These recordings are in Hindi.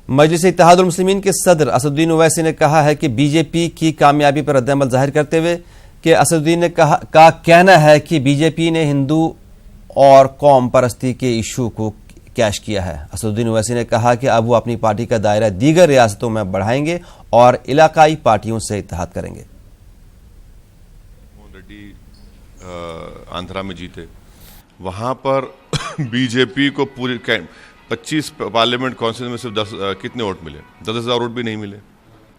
मजलिस इत्तेहादुल मुस्लिमीन के सदर असदुद्दीन ओवैसी ने कहा है कि बीजेपी की कामयाबी पर रद्द-ए-अमल जाहिर करते हुए कि असदुद्दीन ने का कहना है कि बीजेपी ने हिंदू और कौम परस्ती के इशू को कैश किया है। असदुद्दीन ओवैसी ने कहा कि अब वो अपनी पार्टी का दायरा दीगर रियासतों में बढ़ाएंगे और इलाकाई पार्टियों से इत्तेहाद करेंगे। आंध्रा में जीते, वहां पर बीजेपी को पूरी 25 पार्लियामेंट काउंसिल में सिर्फ 10 कितने वोट मिले? 10,000 वोट भी नहीं मिले।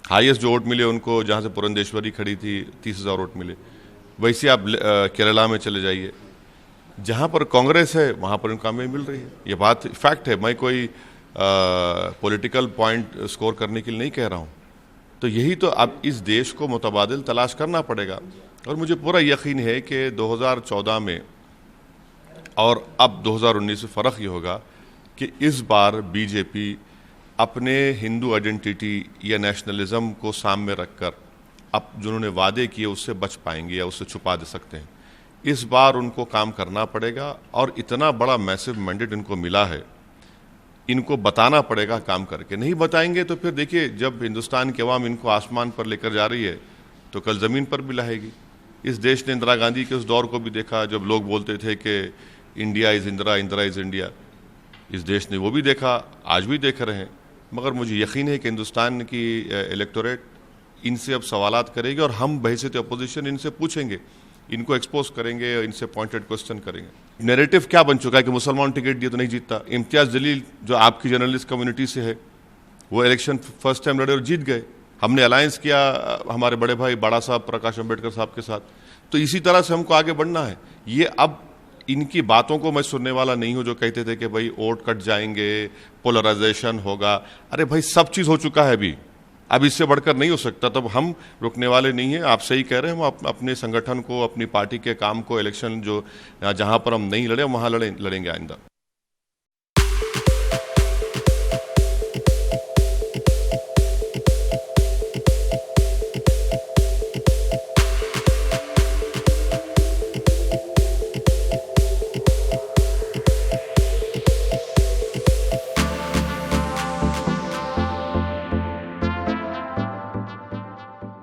हाईएस्ट जो वोट मिले उनको, जहां से पुरंदेश्वरी खड़ी थी, 30,000 वोट मिले। वैसे आप केरला में चले जाइए, जहां पर कांग्रेस है वहां पर उनको कामयाबी मिल रही है। ये बात फैक्ट है, मैं कोई पॉलिटिकल पॉइंट स्कोर करने के लिए नहीं कह रहा हूं। तो यही तो अब इस देश को मुतबादिल तलाश करना पड़ेगा। और मुझे पूरा यकीन है कि 2014 में और अब 2019 में फ़र्क ये होगा कि इस बार बीजेपी अपने हिंदू आइडेंटिटी या नेशनलिज्म को सामने रखकर अब जो उन्होंने वादे किए उससे बच पाएंगे या उससे छुपा दे सकते हैं। इस बार उनको काम करना पड़ेगा और इतना बड़ा मैसिव मैंडेट इनको मिला है, इनको बताना पड़ेगा काम करके। नहीं बताएंगे तो फिर देखिए, जब हिंदुस्तान की अवाम इनको आसमान पर लेकर जा रही है तो कल ज़मीन पर भी लाएगी। इस देश ने इंदिरा गांधी के उस दौर को भी देखा जब लोग बोलते थे कि India is Indira, Indira is India. इस देश ने वो भी देखा, आज भी देख रहे हैं। मगर मुझे यकीन है कि हिंदुस्तान की इलेक्टोरेट इनसे अब सवालात करेगी और हम बहैसियत अपोजिशन इनसे पूछेंगे, इनको एक्सपोज करेंगे और इनसे पॉइंटेड क्वेश्चन करेंगे। नैरेटिव क्या बन चुका है कि मुसलमान टिकट दिए तो नहीं जीतता। इम्तियाज़ जलील जो आपकी जर्नलिस्ट कम्युनिटी से है, वो इलेक्शन फर्स्ट टाइम लड़े और जीत गए। हमने अलायंस किया हमारे बड़े भाई बाड़ा साहब प्रकाश अम्बेडकर साहब के साथ। तो इसी तरह से हमको आगे बढ़ना है। ये अब इनकी बातों को मैं सुनने वाला नहीं हूं जो कहते थे कि भाई वोट कट जाएंगे, पोलराइजेशन होगा। अरे भाई, सब चीज़ हो चुका है अभी, अब इससे बढ़कर नहीं हो सकता। तब हम रुकने वाले नहीं हैं। आप सही कह रहे हैं, हम अपने संगठन को, अपनी पार्टी के काम को, इलेक्शन जो जहां पर हम नहीं लड़े वहां लड़ेंगे आइंदा।